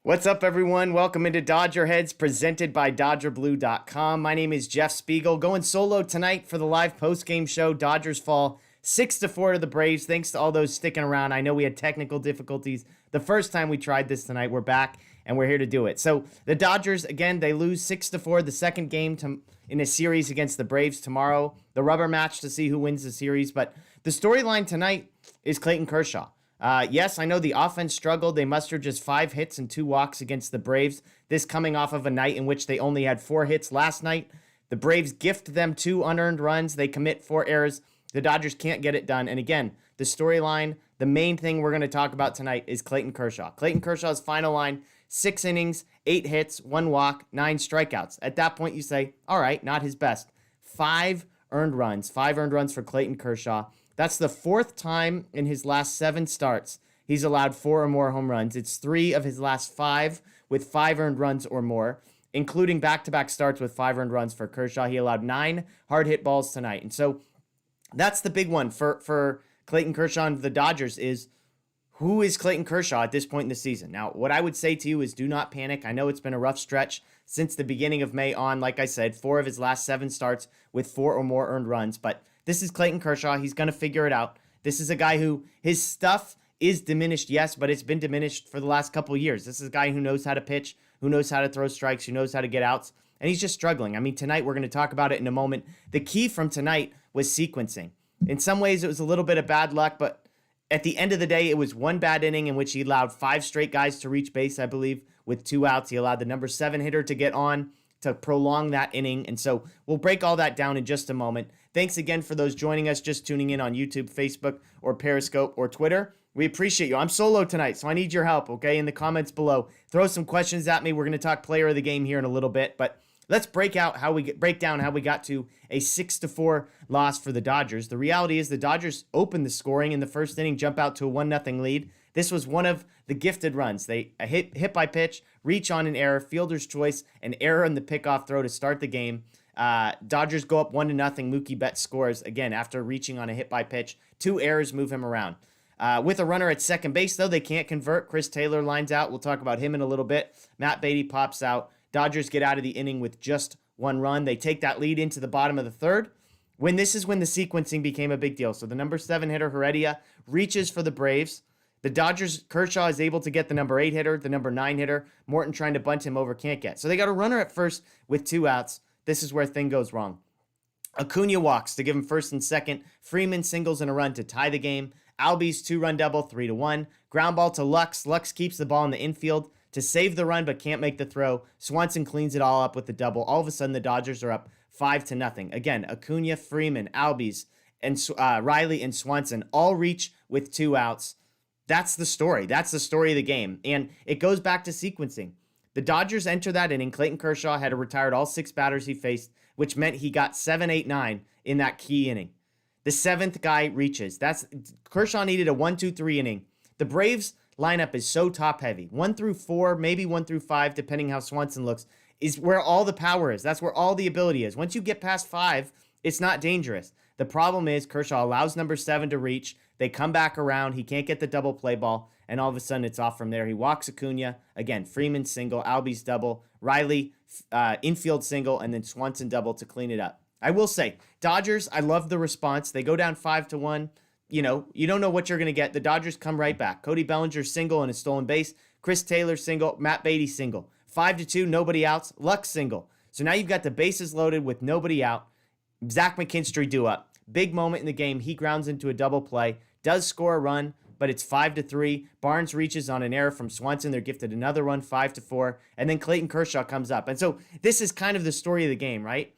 What's up, everyone? Welcome into DodgerHeads, presented by DodgerBlue.com. My name is Jeff Spiegel, going solo tonight for the live post-game show. Dodgers fall 6-4 to the Braves. Thanks to all those sticking around. I know we had technical difficulties the first time we tried this tonight. We're back, and we're here to do it. So the Dodgers, again, they lose 6-4, the second game in a series against the Braves tomorrow. The rubber match to see who wins the series. But the storyline tonight is Clayton Kershaw. Yes, I know the offense struggled. They mustered just 5 hits and 2 walks against the Braves. This coming off of a night in which they only had 4 hits last night. The Braves gift them 2 unearned runs. They commit 4 errors. The Dodgers can't get it done. And again, the storyline, the main thing we're going to talk about tonight is Clayton Kershaw. Clayton Kershaw's final line, 6 innings, 8 hits, 1 walk, 9 strikeouts. At that point, you say, all right, not his best. 5 earned runs for Clayton Kershaw. That's the 4th time in his last 7 starts he's allowed 4 or more home runs. It's 3 of his last 5 with 5 earned runs or more, including back-to-back starts with 5 earned runs for Kershaw. He allowed 9 hard hit balls tonight. And so that's the big one for Clayton Kershaw and the Dodgers is, who is Clayton Kershaw at this point in the season? Now, what I would say to you is do not panic. I know it's been a rough stretch since the beginning of May on. Like I said, 4 of his last 7 starts with 4 or more earned runs, but this is Clayton Kershaw. He's going to figure it out. This is a guy who, his stuff is diminished, yes, but it's been diminished for the last couple of years. This is a guy who knows how to pitch, who knows how to throw strikes, who knows how to get outs, and he's just struggling. I mean, tonight, we're going to talk about it in a moment. The key from tonight was sequencing. In some ways, it was a little bit of bad luck, but at the end of the day, it was one bad inning in which he allowed 5 straight guys to reach base, I believe, with 2 outs. He allowed the number 7 hitter to get on to prolong that inning. And so we'll break all that down in just a moment. Thanks again for those joining us, just tuning in on YouTube, Facebook, or Periscope, or Twitter. We appreciate you. I'm solo tonight, so I need your help, okay? In the comments below, throw some questions at me. We're going to talk player of the game here in a little bit, but let's break down how we got to a 6-4 loss for the Dodgers. The reality is the Dodgers opened the scoring in the first inning, jump out to a 1-0 lead. This was one of the gifted runs. A hit by pitch, reach on an error, fielder's choice, an error in the pickoff throw to start the game. Dodgers go up 1-0. Mookie Betts scores again after reaching on a hit by pitch. 2 errors move him around. With a runner at second base, though, they can't convert. Chris Taylor lines out. We'll talk about him in a little bit. Matt Beatty pops out. Dodgers get out of the inning with just 1 run. They take that lead into the bottom of the 3rd. This is when the sequencing became a big deal. So the number 7 hitter, Heredia, reaches for the Braves. The Dodgers, Kershaw is able to get the number 8 hitter, the number 9 hitter. Morton trying to bunt him over, can't get. So they got a runner at first with 2 outs. This is where thing goes wrong. Acuna walks to give him first and second. Freeman singles and a run to tie the game. Albies 2-run double, 3-1. Ground ball to Lux. Lux keeps the ball in the infield to save the run but can't make the throw. Swanson cleans it all up with the double. All of a sudden, the Dodgers are up 5-0. Again, Acuna, Freeman, Albies, and Riley and Swanson all reach with 2 outs. That's the story. That's the story of the game. And it goes back to sequencing. The Dodgers enter that inning. Clayton Kershaw had retired all 6 batters he faced, which meant he got 7, 8, 9 in that key inning. The 7th guy reaches. Kershaw needed a 1-2-3 inning. The Braves lineup is so top heavy. 1 through 4, maybe 1 through 5, depending how Swanson looks, is where all the power is. That's where all the ability is. Once you get past 5, it's not dangerous. The problem is Kershaw allows number 7 to reach. They come back around. He can't get the double play ball, and all of a sudden it's off from there. He walks Acuna. Again, Freeman single, Albies double, Riley infield single, and then Swanson double to clean it up. I will say, Dodgers, I love the response. They go down 5-1. You don't know what you're going to get. The Dodgers come right back. Cody Bellinger single and a stolen base. Chris Taylor single. Matt Beatty single. 5-2, nobody outs. Lux single. So now you've got the bases loaded with nobody out. Zach McKinstry due up. Big moment in the game. He grounds into a double play. Does score a run, but it's 5-3. Barnes reaches on an error from Swanson. They're gifted another run, 5-4. And then Clayton Kershaw comes up. And so this is kind of the story of the game, right?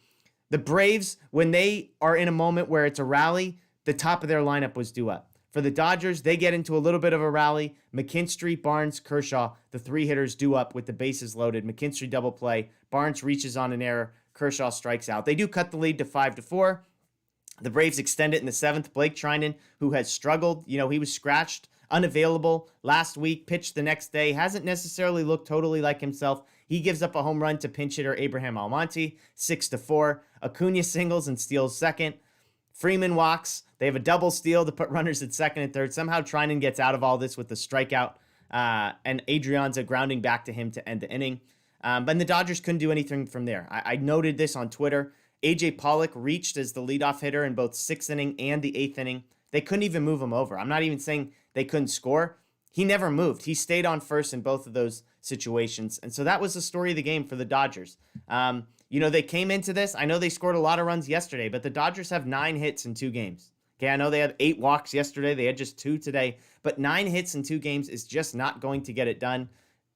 The Braves, when they are in a moment where it's a rally, the top of their lineup was due up. For the Dodgers, they get into a little bit of a rally. McKinstry, Barnes, Kershaw, the 3 hitters due up with the bases loaded. McKinstry double play. Barnes reaches on an error. Kershaw strikes out. They do cut the lead to 5-4. The Braves extend it in the 7th. Blake Trinan, who has struggled, he was scratched, unavailable last week, pitched the next day, hasn't necessarily looked totally like himself. He gives up a home run to pinch hitter Abraham Almonte, 6-4. Acuna singles and steals second. Freeman walks. They have a double steal to put runners at second and third. Somehow Trinan gets out of all this with the strikeout. and Adrianza grounding back to him to end the inning. But the Dodgers couldn't do anything from there. I noted this on Twitter. A.J. Pollock reached as the leadoff hitter in both 6th inning and the 8th inning. They couldn't even move him over. I'm not even saying they couldn't score. He never moved. He stayed on first in both of those situations. And so that was the story of the game for the Dodgers. They came into this. I know they scored a lot of runs yesterday, but the Dodgers have 9 hits in 2 games. Okay, I know they had 8 walks yesterday. They had just 2 today. But 9 hits in 2 games is just not going to get it done.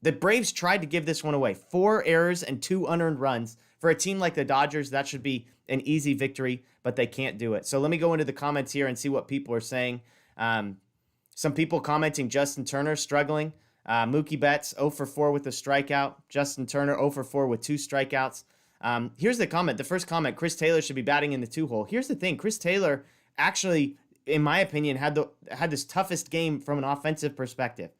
The Braves tried to give this one away. 4 errors and 2 unearned runs. For a team like the Dodgers, that should be an easy victory, but they can't do it. So let me go into the comments here and see what people are saying. Some people commenting Justin Turner struggling. Mookie Betts 0 for 4 with a strikeout. Justin Turner 0 for 4 with 2 strikeouts. Here's the comment. The first comment, Chris Taylor should be batting in the 2-hole. Here's the thing. Chris Taylor actually, in my opinion, had this toughest game from an offensive perspective.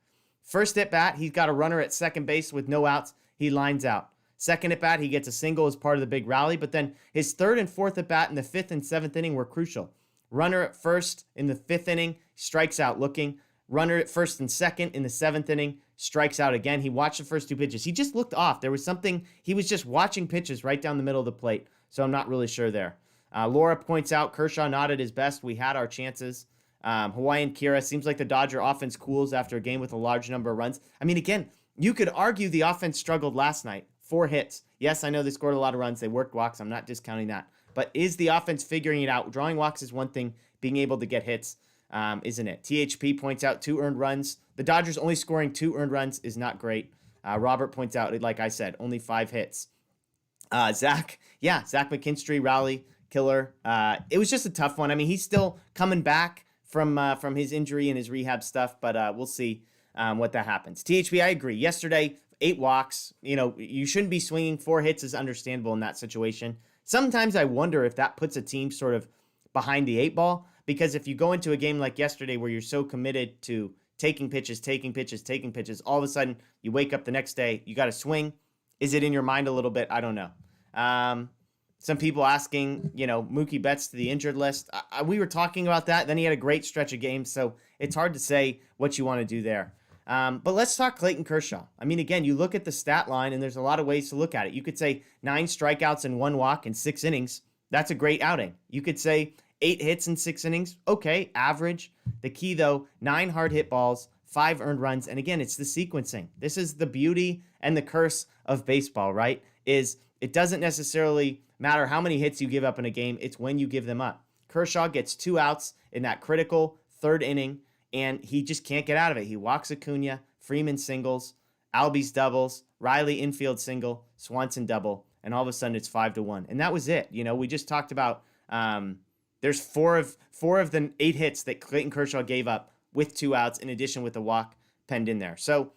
First at bat, he's got a runner at second base with no outs. He lines out. Second at bat, he gets a single as part of the big rally, but then his 3rd and 4th at bat in the 5th and 7th inning were crucial. Runner at first in the 5th inning, strikes out looking. Runner at first and 2nd in the 7th inning, strikes out again. He watched the first 2 pitches. He just looked off. There was something, he was just watching pitches right down the middle of the plate, so I'm not really sure there. Laura points out Kershaw not at his best. We had our chances. Hawaiian Kira, seems like the Dodger offense cools after a game with a large number of runs. I mean, again, you could argue the offense struggled last night. 4 hits. Yes, I know they scored a lot of runs. They worked walks. I'm not discounting that. But is the offense figuring it out? Drawing walks is one thing. Being able to get hits isn't it? THP points out 2 earned runs. The Dodgers only scoring 2 earned runs is not great. Robert points out, like I said, only 5 hits. Zach McKinstry, rally, killer. It was just a tough one. I mean, he's still coming back from his injury and his rehab stuff, but we'll see what that happens. THP, I agree. Yesterday, 8 walks. You shouldn't be swinging. 4 hits is understandable in that situation. Sometimes I wonder if that puts a team sort of behind the 8 ball, because if you go into a game like yesterday where you're so committed to taking pitches, all of a sudden you wake up the next day, you got to swing. Is it in your mind a little bit? I don't know. Some people asking, Mookie Betts to the injured list. We were talking about that. Then he had a great stretch of games, so it's hard to say what you want to do there. But let's talk Clayton Kershaw. I mean, again, you look at the stat line, and there's a lot of ways to look at it. You could say 9 strikeouts and 1 walk in 6 innings. That's a great outing. You could say 8 hits in 6 innings. Okay, average. The key, though, 9 hard hit balls, 5 earned runs. And again, it's the sequencing. This is the beauty and the curse of baseball, right? Is it doesn't necessarily matter how many hits you give up in a game. It's when you give them up. Kershaw gets 2 outs in that critical 3rd inning, and he just can't get out of it. He walks Acuna, Freeman singles, Albies doubles, Riley infield single, Swanson double, and all of a sudden it's 5-1. And that was it. We just talked about there's 4 of the 8 hits that Clayton Kershaw gave up with 2 outs, in addition with the walk penned in there. So,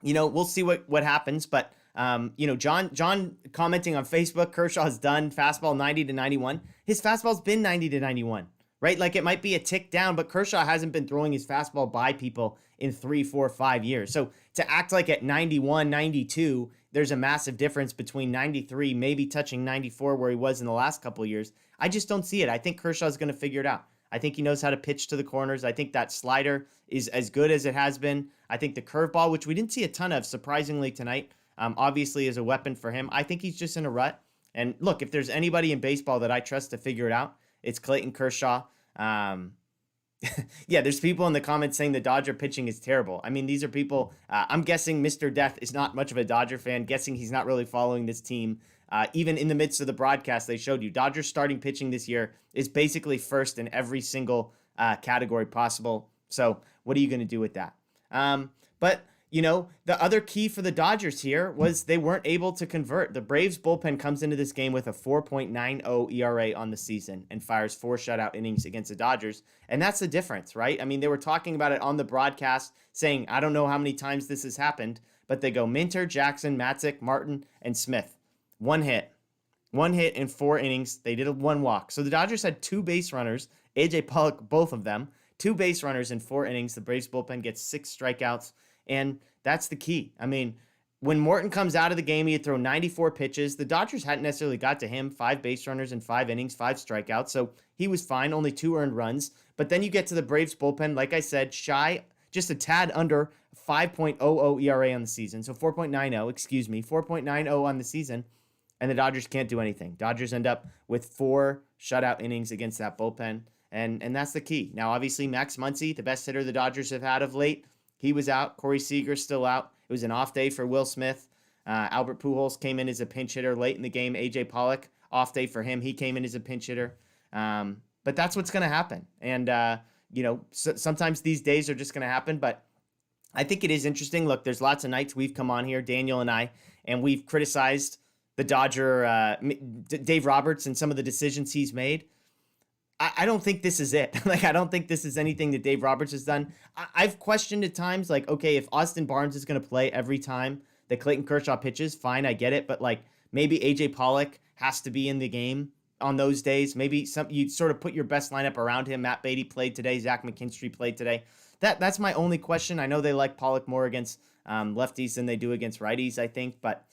we'll see what happens. But John commenting on Facebook, Kershaw's done, fastball 90-91. His fastball's been 90-91. Right? Like, it might be a tick down, but Kershaw hasn't been throwing his fastball by people in 3, 4, 5 years. So to act like at 91, 92, there's a massive difference between 93, maybe touching 94 where he was in the last couple of years. I just don't see it. I think Kershaw's going to figure it out. I think he knows how to pitch to the corners. I think that slider is as good as it has been. I think the curveball, which we didn't see a ton of, surprisingly, tonight, obviously is a weapon for him. I think he's just in a rut. And look, if there's anybody in baseball that I trust to figure it out, it's Clayton Kershaw. Yeah, there's people in the comments saying the Dodger pitching is terrible. I mean, these are people, I'm guessing Mr. Death is not much of a Dodger fan, guessing he's not really following this team. Even in the midst of the broadcast, they showed you Dodgers starting pitching this year is basically first in every single category possible. So what are you going to do with that? But the other key for the Dodgers here was they weren't able to convert. The Braves bullpen comes into this game with a 4.90 ERA on the season and fires 4 shutout innings against the Dodgers. And that's the difference, right? I mean, they were talking about it on the broadcast saying, I don't know how many times this has happened, but they go Minter, Jackson, Matzik, Martin, and Smith. 1 hit. 1 hit in 4 innings. They did 1 walk. So the Dodgers had 2 base runners, A.J. Pollock, both of them, 2 base runners in 4 innings. The Braves bullpen gets 6 strikeouts. And that's the key. I mean, when Morton comes out of the game, he'd throw 94 pitches. The Dodgers hadn't necessarily got to him. 5 base runners in 5 innings, 5 strikeouts. So he was fine, only 2 earned runs. But then you get to the Braves bullpen, like I said, shy, just a tad under 5.00 ERA on the season. So 4.90, excuse me, 4.90 on the season. And the Dodgers can't do anything. Dodgers end up with 4 shutout innings against that bullpen. And that's the key. Now, obviously, Max Muncy, the best hitter the Dodgers have had of late, he was out. Corey Seager's still out. It was an off day for Will Smith. Albert Pujols came in as a pinch hitter late in the game. A.J. Pollock, off day for him. He came in as a pinch hitter. But that's what's going to happen. And, sometimes these days are just going to happen. But I think it is interesting. Look, there's lots of nights we've come on here, Daniel and I, and we've criticized the Dodger, Dave Roberts, and some of the decisions he's made. I don't think this is it. I don't think this is anything that Dave Roberts has done. I've questioned at times, okay, if Austin Barnes is going to play every time that Clayton Kershaw pitches, fine, I get it. But, maybe A.J. Pollock has to be in the game on those days. Maybe you sort of put your best lineup around him. Matt Beatty played today. Zach McKinstry played today. That's my only question. I know they like Pollock more against lefties than they do against righties, I think. But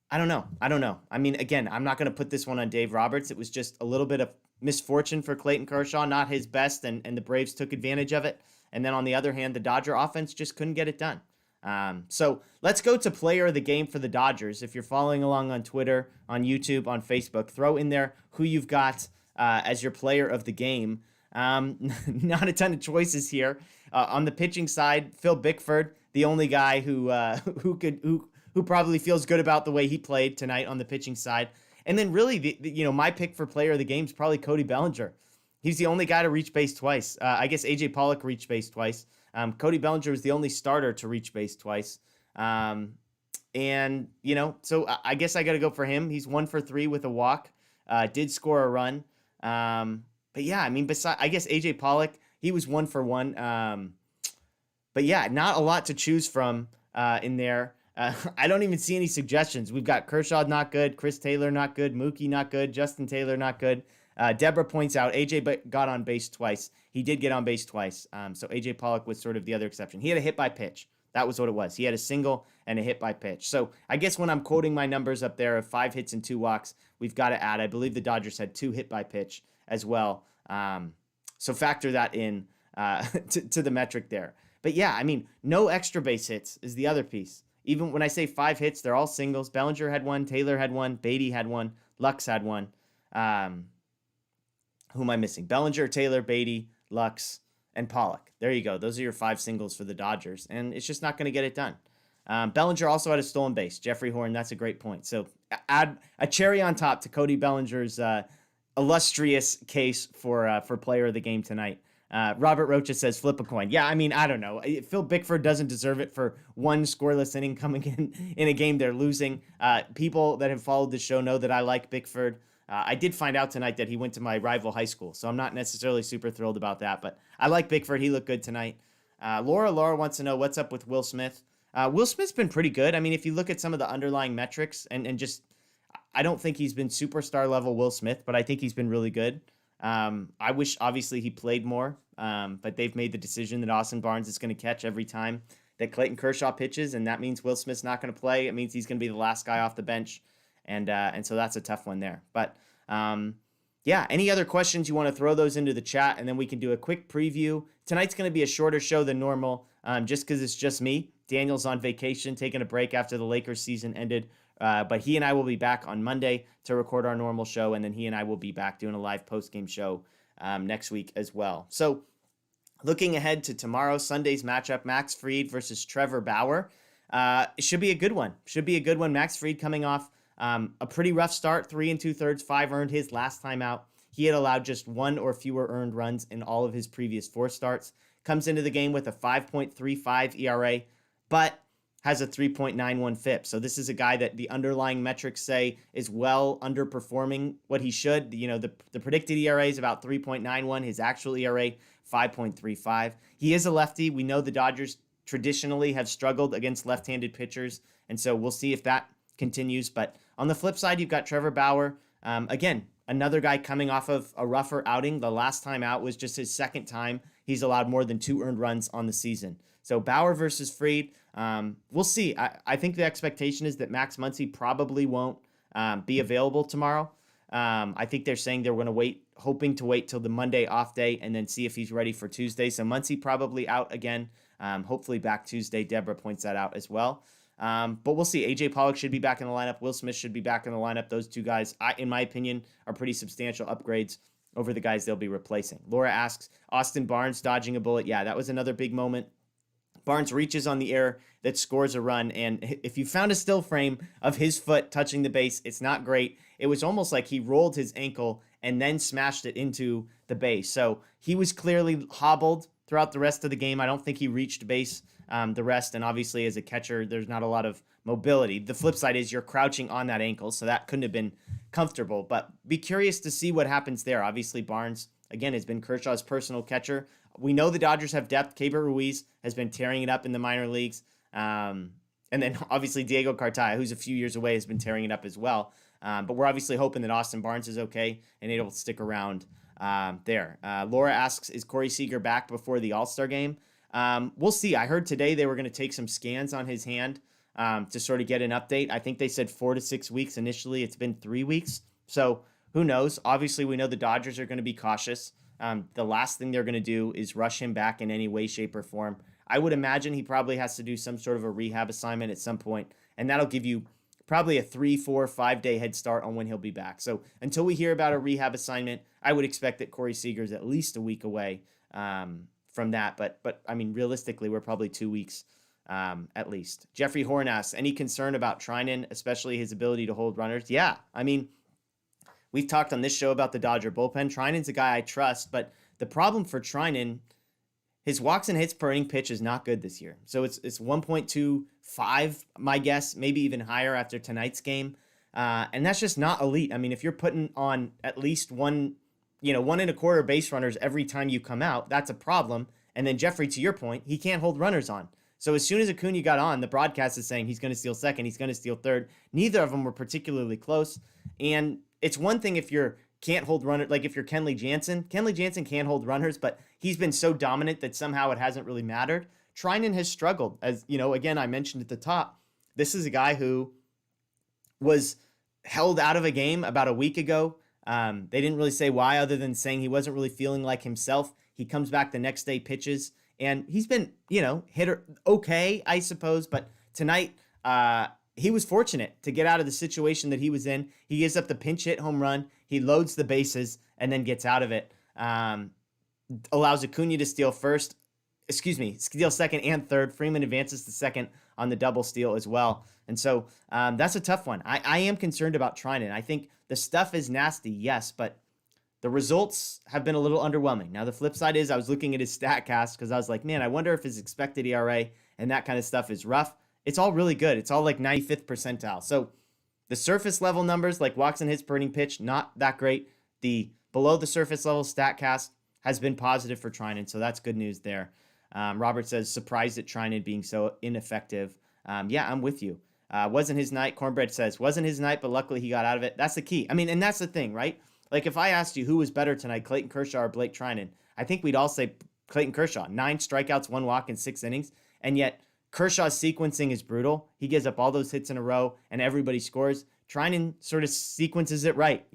I don't know. I mean, again, I'm not going to put this one on Dave Roberts. It was just a little bit of misfortune for Clayton Kershaw, not his best, and the Braves took advantage of it. And then on the other hand, the Dodger offense just couldn't get it done. So let's go to player of the game for the Dodgers. If you're following along on Twitter, on YouTube, on Facebook, throw in there who you've got as your player of the game. Not a ton of choices here. On the pitching side, Phil Bickford, the only guy who probably feels good about the way he played tonight on the pitching side. And then really, my pick for player of the game is probably Cody Bellinger. He's the only guy to reach base twice. I guess A.J. Pollock reached base twice. Cody Bellinger was the only starter to reach base twice. So I guess I got to go for him. He's 1 for 3 with a walk. Did score a run. But yeah, I mean, I guess A.J. Pollock, he was 1 for 1. But yeah, not a lot to choose from in there. I don't even see any suggestions. We've got Kershaw not good, Chris Taylor not good, Mookie not good, Justin Taylor not good. Deborah points out AJ got on base twice. He did get on base twice. So AJ Pollock was sort of the other exception. He had a hit by pitch. That was what it was. He had a single and a hit by pitch. So I guess when I'm quoting my numbers up there of 5 hits and 2 walks, we've got to add, I believe the Dodgers had 2 hit by pitch as well. So factor that in to the metric there. But yeah, I mean, no extra base hits is the other piece. Even when I say 5 hits, they're all singles. Bellinger had 1, Taylor had 1, Beatty had 1, Lux had 1. Who am I missing? Bellinger, Taylor, Beatty, Lux, and Pollock. There you go. Those are your 5 singles for the Dodgers, and it's just not going to get it done. Bellinger also had a stolen base. Jeffrey Horn, that's a great point. So add a cherry on top to Cody Bellinger's illustrious case for player of the game tonight. Robert Rocha says, flip a coin. Yeah, I mean, I don't know. Phil Bickford doesn't deserve it for 1 scoreless inning coming in a game they're losing. People that have followed the show know that I like Bickford. I did find out tonight that he went to my rival high school, so I'm not necessarily super thrilled about that, but I like Bickford. He looked good tonight. Laura wants to know what's up with Will Smith. Will Smith's been pretty good. I mean, if you look at some of the underlying metrics and just, I don't think he's been superstar level Will Smith, but I think he's been really good. I wish, obviously, he played more, but they've made the decision that Austin Barnes is going to catch every time that Clayton Kershaw pitches, and that means Will Smith's not going to play. It means he's going to be the last guy off the bench, and so that's a tough one there. But, yeah, any other questions, you want to throw those into the chat, and then we can do a quick preview. Tonight's going to be a shorter show than normal, just because it's just me. Daniel's on vacation, taking a break after the Lakers season ended. But he and I will be back on Monday to record our normal show, and then he and I will be back doing a live post-game show next week as well. So looking ahead to tomorrow, Sunday's matchup, Max Fried versus Trevor Bauer. It should be a good one. Max Fried coming off a pretty rough start, 3 2/3, 5 earned his last time out. He had allowed just 1 or fewer earned runs in all of his previous 4 starts. Comes into the game with a 5.35 ERA, but has a 3.91 FIP. So this is a guy that the underlying metrics say is well underperforming what he should. You know, the predicted ERA is about 3.91. His actual ERA, 5.35. He is a lefty. We know the Dodgers traditionally have struggled against left-handed pitchers, and so we'll see if that continues. But on the flip side, you've got Trevor Bauer. Again, another guy coming off of a rougher outing. The last time out was just his second time he's allowed more than 2 earned runs on the season. So Bauer versus Fried, we'll see. I think the expectation is that Max Muncy probably won't be available tomorrow. I think they're saying they're going to hoping to wait till the Monday off day and then see if he's ready for Tuesday. So Muncy probably out again. Hopefully back Tuesday. Deborah points that out as well. But we'll see. AJ Pollock should be back in the lineup. Will Smith should be back in the lineup. Those two guys, in my opinion, are pretty substantial upgrades over the guys they'll be replacing. Laura asks, Austin Barnes dodging a bullet. Yeah, that was another big moment. Barnes reaches on the air that scores a run, and if you found a still frame of his foot touching the base, it's not great. It was almost like he rolled his ankle and then smashed it into the base. So he was clearly hobbled throughout the rest of the game. I don't think he reached base the rest, and obviously as a catcher, there's not a lot of mobility. The flip side is you're crouching on that ankle, so that couldn't have been comfortable, but be curious to see what happens there. Obviously, Barnes, again, has been Kershaw's personal catcher. We know the Dodgers have depth. Keibert Ruiz has been tearing it up in the minor leagues. And then obviously Diego Cartaya, who's a few years away, has been tearing it up as well. But we're obviously hoping that Austin Barnes is okay and able to stick around there. Laura asks, is Corey Seager back before the All-Star game? We'll see. I heard today they were going to take some scans on his hand to sort of get an update. I think they said 4 to 6 weeks initially. It's been 3 weeks. So who knows? Obviously, we know the Dodgers are going to be cautious. The last thing they're going to do is rush him back in any way, shape, or form. I would imagine he probably has to do some sort of a rehab assignment at some point, and that'll give you probably a 3, 4, 5 day head start on when he'll be back. So until we hear about a rehab assignment, I would expect that Corey Seager's at least a week away from that. But I mean, realistically, we're probably 2 weeks at least. Jeffrey Horn asks, any concern about Treinen, especially his ability to hold runners? Yeah, I mean, we've talked on this show about the Dodger bullpen. Treinen's a guy I trust, but the problem for Treinen, his walks and hits per inning pitch is not good this year. So it's 1.25, my guess, maybe even higher after tonight's game. And that's just not elite. I mean, if you're putting on at least 1.25 base runners every time you come out, that's a problem. And then Jeffrey, to your point, he can't hold runners on. So as soon as Acuna got on, the broadcast is saying he's going to steal second, he's going to steal third. Neither of them were particularly close. And it's one thing if you're can't hold runners, like if you're Kenley Jansen. Kenley Jansen can't hold runners, but he's been so dominant that somehow it hasn't really mattered. Treinen has struggled. As you know, again, I mentioned at the top, this is a guy who was held out of a game about a week ago. They didn't really say why other than saying he wasn't really feeling like himself. He comes back the next day, pitches, and he's been, hitter okay, I suppose. But tonight, he was fortunate to get out of the situation that he was in. He gives up the pinch hit home run. He loads the bases and then gets out of it. Allows Acuna to steal second and third. Freeman advances to second on the double steal as well. And so that's a tough one. I am concerned about Treinen. I think the stuff is nasty, yes, but the results have been a little underwhelming. Now, the flip side is I was looking at his StatCast because I was like, man, I wonder if his expected ERA and that kind of stuff is rough. It's all really good. It's all like 95th percentile. So the surface level numbers, like walks and hits per inning pitch, not that great. The below the surface level StatCast has been positive for Treinen, so that's good news there. Robert says, surprised at Treinen being so ineffective. Yeah, I'm with you. Wasn't his night. Cornbread says, wasn't his night, but luckily he got out of it. That's the key. I mean, and that's the thing, right? Like if I asked you who was better tonight, Clayton Kershaw or Blake Treinen, I think we'd all say Clayton Kershaw. 9 strikeouts, 1 walk in 6 innings, and yet Kershaw's sequencing is brutal. He gives up all those hits in a row, and everybody scores. Treinen sort of sequences it right,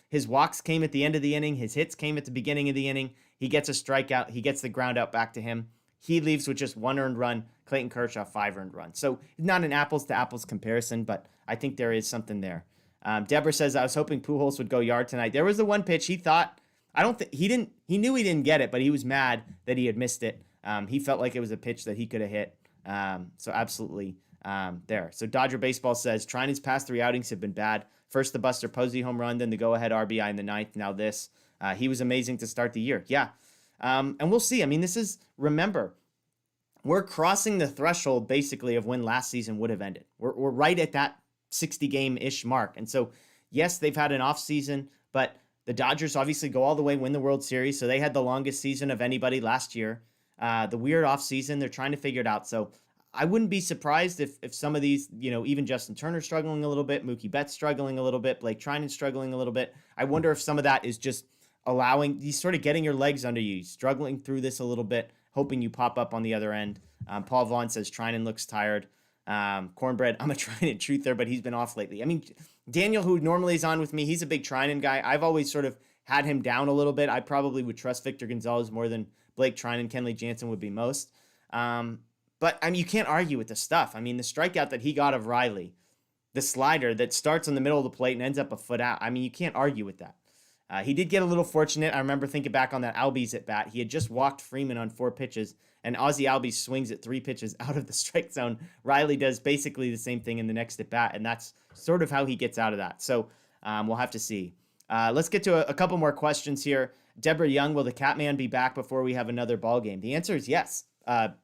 His walks came at the end of the inning. His hits came at the beginning of the inning. He gets a strikeout. He gets the ground out back to him. He leaves with just 1 earned run. Clayton Kershaw, 5 earned runs. So not an apples-to-apples comparison, but I think there is something there. Deborah says, I was hoping Pujols would go yard tonight. There was the one pitch he thought, he knew he didn't get it, but he was mad that he had missed it. He felt like it was a pitch that he could have hit. So absolutely there. So Dodger Baseball says, Treinen's past 3 outings have been bad. First the Buster Posey home run, then the go-ahead RBI in the 9th, now this. He was amazing to start the year. Yeah. And we'll see. I mean, remember, we're crossing the threshold basically of when last season would have ended. We're right at that 60-game-ish mark. And so, yes, they've had an off season, but the Dodgers obviously go all the way, win the World Series. So they had the longest season of anybody last year. The weird off season, they're trying to figure it out. So I wouldn't be surprised if some of these, even Justin Turner struggling a little bit, Mookie Betts struggling a little bit, Blake Treinen struggling a little bit. I wonder if some of that is just allowing, you sort of getting your legs under you, struggling through this a little bit, hoping you pop up on the other end. Paul Vaughn says Treinen looks tired. Cornbread, I'm a Treinen truther, but he's been off lately. I mean, Daniel, who normally is on with me, he's a big Treinen guy. I've always sort of had him down a little bit. I probably would trust Victor Gonzalez more than Blake Treinen. Kenley Jansen would be most. But I mean, you can't argue with the stuff. I mean, the strikeout that he got of Riley, the slider that starts in the middle of the plate and ends up a foot out. I mean, you can't argue with that. He did get a little fortunate. I remember thinking back on that Albies at bat. He had just walked Freeman on 4 pitches, and Ozzie Albies swings at 3 pitches out of the strike zone. Riley does basically the same thing in the next at bat, and that's sort of how he gets out of that. So we'll have to see. Let's get to a couple more questions here. Deborah Young, will the Catman be back before we have another ball game? The answer is yes. Tony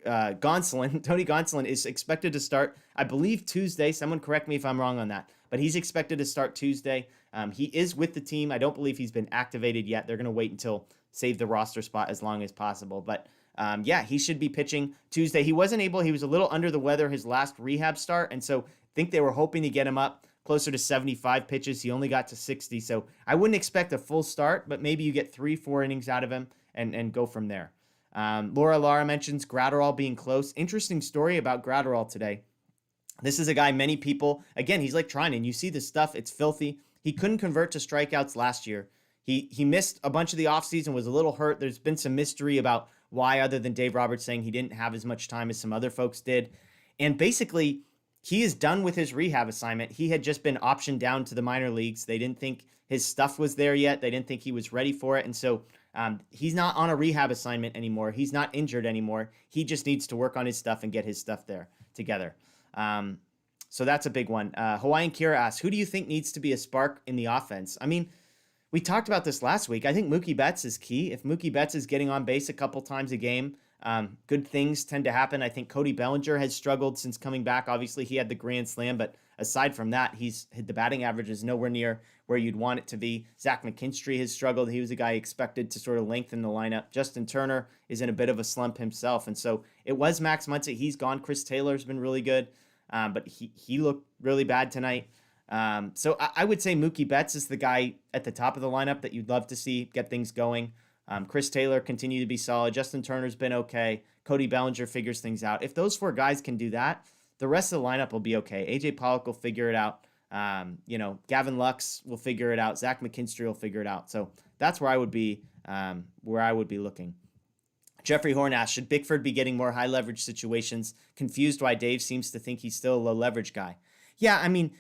Gonsolin is expected to start, I believe, Tuesday. Someone correct me if I'm wrong on that, but he's expected to start Tuesday. He is with the team. I don't believe he's been activated yet. They're going to wait until save the roster spot as long as possible. But yeah, he should be pitching Tuesday. He was a little under the weather his last rehab start, and so I think they were hoping to get him up closer to 75 pitches. He only got to 60, so I wouldn't expect a full start, but maybe you get 3-4 innings out of him and go from there. Laura Lara mentions Gratterall being close. Interesting story about Gratterall today. This is a guy many people, again, he's like Treinen. You see the stuff, it's filthy. He couldn't convert to strikeouts last year. He missed a bunch of the offseason, was a little hurt. There's been some mystery about why, other than Dave Roberts saying he didn't have as much time as some other folks did. And basically, he is done with his rehab assignment. He had just been optioned down to the minor leagues. They didn't think his stuff was there yet. They didn't think he was ready for it. And so he's not on a rehab assignment anymore. He's not injured anymore. He just needs to work on his stuff and get his stuff there together. So that's a big one. Hawaiian Kira asks, who do you think needs to be a spark in the offense? I mean, we talked about this last week. I think Mookie Betts is key. If Mookie Betts is getting on base a couple times a game, good things tend to happen. I think Cody Bellinger has struggled since coming back. Obviously, he had the grand slam, but aside from that, the batting average is nowhere near where you'd want it to be. Zach McKinstry has struggled. He was a guy expected to sort of lengthen the lineup. Justin Turner is in a bit of a slump himself, and so it was Max Muncy. He's gone. Chris Taylor's been really good, but he looked really bad tonight. So I would say Mookie Betts is the guy at the top of the lineup that you'd love to see get things going. Chris Taylor continued to be solid. Justin Turner's been okay. Cody Bellinger figures things out. If those 4 guys can do that, the rest of the lineup will be okay. AJ Pollock will figure it out. Gavin Lux will figure it out. Zach McKinstry will figure it out. So that's where I would be looking. Jeffrey Horn asks, should Bickford be getting more high leverage situations? Confused why Dave seems to think he's still a low leverage guy. Yeah, I mean,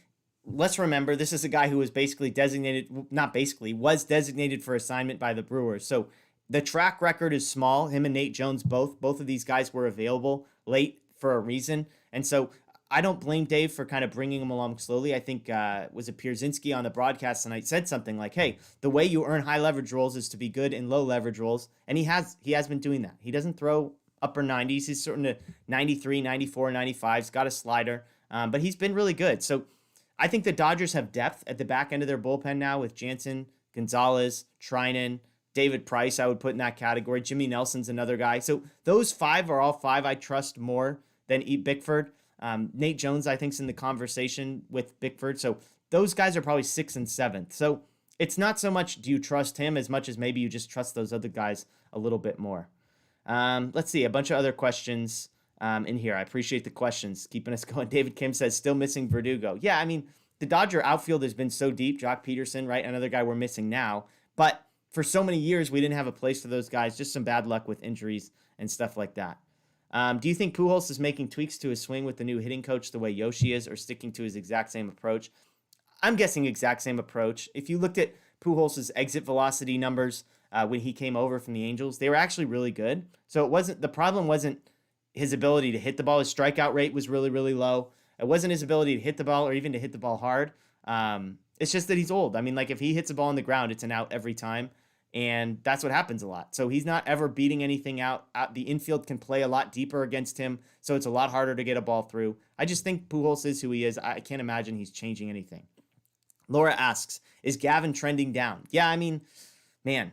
let's remember, this is a guy who was was designated for assignment by the Brewers. So the track record is small. Him and Nate Jones, both of these guys were available late for a reason. And so I don't blame Dave for kind of bringing him along slowly. I think, was it Pierzynski on the broadcast tonight said something like, hey, the way you earn high leverage roles is to be good in low leverage roles. And he has been doing that. He doesn't throw upper 90s. He's sort of 93, 94, 95. He's got a slider, but he's been really good. So I think the Dodgers have depth at the back end of their bullpen now with Jansen, Gonzalez, Treinen, David Price, I would put in that category. Jimmy Nelson's another guy. So those 5 are all 5 I trust more than Bickford. Nate Jones, I think, is in the conversation with Bickford. So those guys are probably 6th and 7th. So it's not so much do you trust him as much as maybe you just trust those other guys a little bit more. Let's see, a bunch of other questions in here. I appreciate the questions, keeping us going. David Kim says, still missing Verdugo. Yeah, I mean, the Dodger outfield has been so deep. Jock Peterson, right? Another guy we're missing now. But for so many years, we didn't have a place for those guys. Just some bad luck with injuries and stuff like that. Do you think Pujols is making tweaks to his swing with the new hitting coach the way Yoshi is, or sticking to his exact same approach? I'm guessing exact same approach. If you looked at Pujols' exit velocity numbers when he came over from the Angels, they were actually really good. So the problem wasn't his ability to hit the ball. His strikeout rate was really, really low. It wasn't his ability to hit the ball or even to hit the ball hard. It's just that he's old. I mean, like if he hits a ball on the ground, it's an out every time. And that's what happens a lot. So he's not ever beating anything out. The infield can play a lot deeper against him, so it's a lot harder to get a ball through. I just think Pujols is who he is. I can't imagine he's changing anything. Laura asks, is Gavin trending down? Yeah, I mean, man,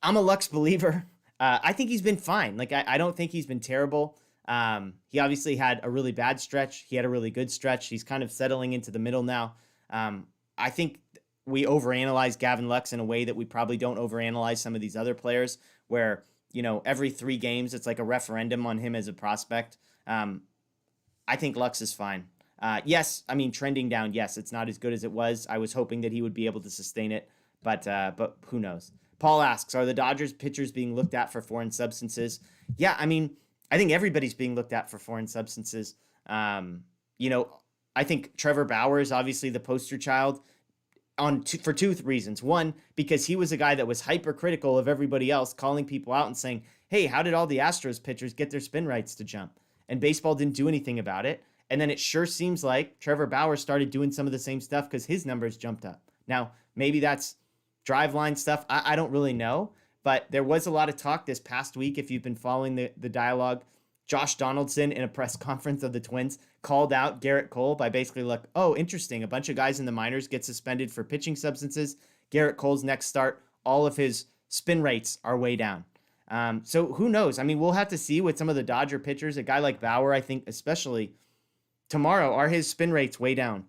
I'm a Lux believer. I think he's been fine. Like, I don't think he's been terrible. He obviously had a really bad stretch. He had a really good stretch. He's kind of settling into the middle now. I think we overanalyze Gavin Lux in a way that we probably don't overanalyze some of these other players where, every 3 games, it's like a referendum on him as a prospect. I think Lux is fine. Yes, I mean, trending down, yes, it's not as good as it was. I was hoping that he would be able to sustain it, but who knows? Paul asks, are the Dodgers pitchers being looked at for foreign substances? Yeah, I mean, I think everybody's being looked at for foreign substances. Um, you know, I think Trevor Bauer is obviously the poster child for two reasons. One, because he was a guy that was hypercritical of everybody else, calling people out and saying, "Hey, how did all the Astros pitchers get their spin rates to jump?" And baseball didn't do anything about it. And then it sure seems like Trevor Bauer started doing some of the same stuff because his numbers jumped up. Now, maybe that's driveline stuff. I don't really know. But there was a lot of talk this past week, if you've been following the dialogue. Josh Donaldson, in a press conference of the Twins, called out Garrett Cole by basically like, oh, interesting. A bunch of guys in the minors get suspended for pitching substances. Garrett Cole's next start, all of his spin rates are way down. So who knows? I mean, we'll have to see with some of the Dodger pitchers. A guy like Bauer, I think, especially tomorrow, are his spin rates way down?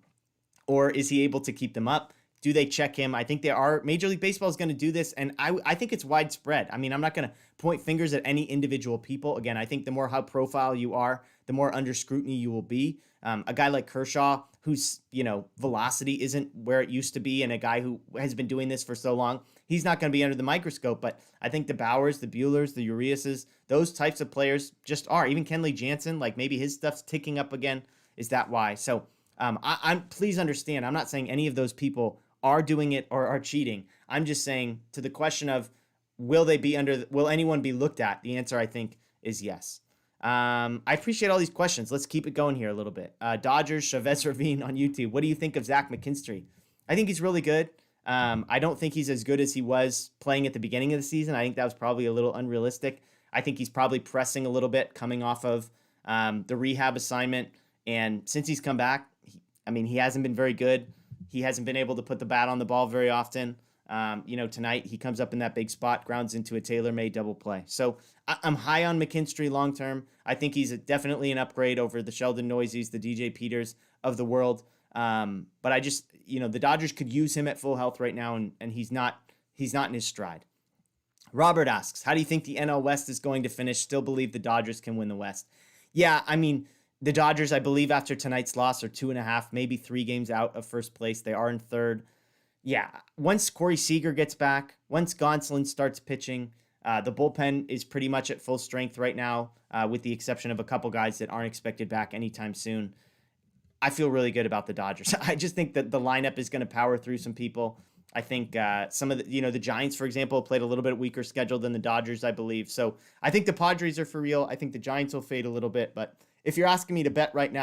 Or is he able to keep them up? Do they check him? I think they are. Major League Baseball is going to do this, and I think it's widespread. I mean, I'm not going to point fingers at any individual people. Again, I think the more high profile you are, the more under scrutiny you will be. A guy like Kershaw, whose velocity isn't where it used to be, and a guy who has been doing this for so long, he's not going to be under the microscope. But I think the Bauers, the Buehlers, the Uriases, those types of players just are. Even Kenley Jansen, like maybe his stuff's ticking up again. Is that why? So I'm please understand, I'm not saying any of those people are doing it or are cheating. I'm just saying, to the question of will anyone be looked at? The answer, I think, is yes. I appreciate all these questions. Let's keep it going here a little bit. Dodgers, Chavez Ravine on YouTube. What do you think of Zach McKinstry? I think he's really good. I don't think he's as good as he was playing at the beginning of the season. I think that was probably a little unrealistic. I think he's probably pressing a little bit coming off of the rehab assignment. And since he's come back, he hasn't been very good. He hasn't been able to put the bat on the ball very often. Tonight he comes up in that big spot, grounds into a tailor-made double play. So I'm high on McKinstry long-term. I think he's definitely an upgrade over the Sheldon Noiseys, the DJ Peters of the world. But I just, the Dodgers could use him at full health right now, and he's not in his stride. Robert asks, how do you think the NL West is going to finish? Still believe the Dodgers can win the West? Yeah, the Dodgers, I believe, after tonight's loss, are 2.5, maybe 3 games out of first place. They are in third. Yeah, once Corey Seager gets back, once Gonsolin starts pitching, the bullpen is pretty much at full strength right now, with the exception of a couple guys that aren't expected back anytime soon. I feel really good about the Dodgers. I just think that the lineup is going to power through some people. I think some of the Giants, for example, played a little bit weaker schedule than the Dodgers, I believe. So I think the Padres are for real. I think the Giants will fade a little bit, but if you're asking me to bet right now,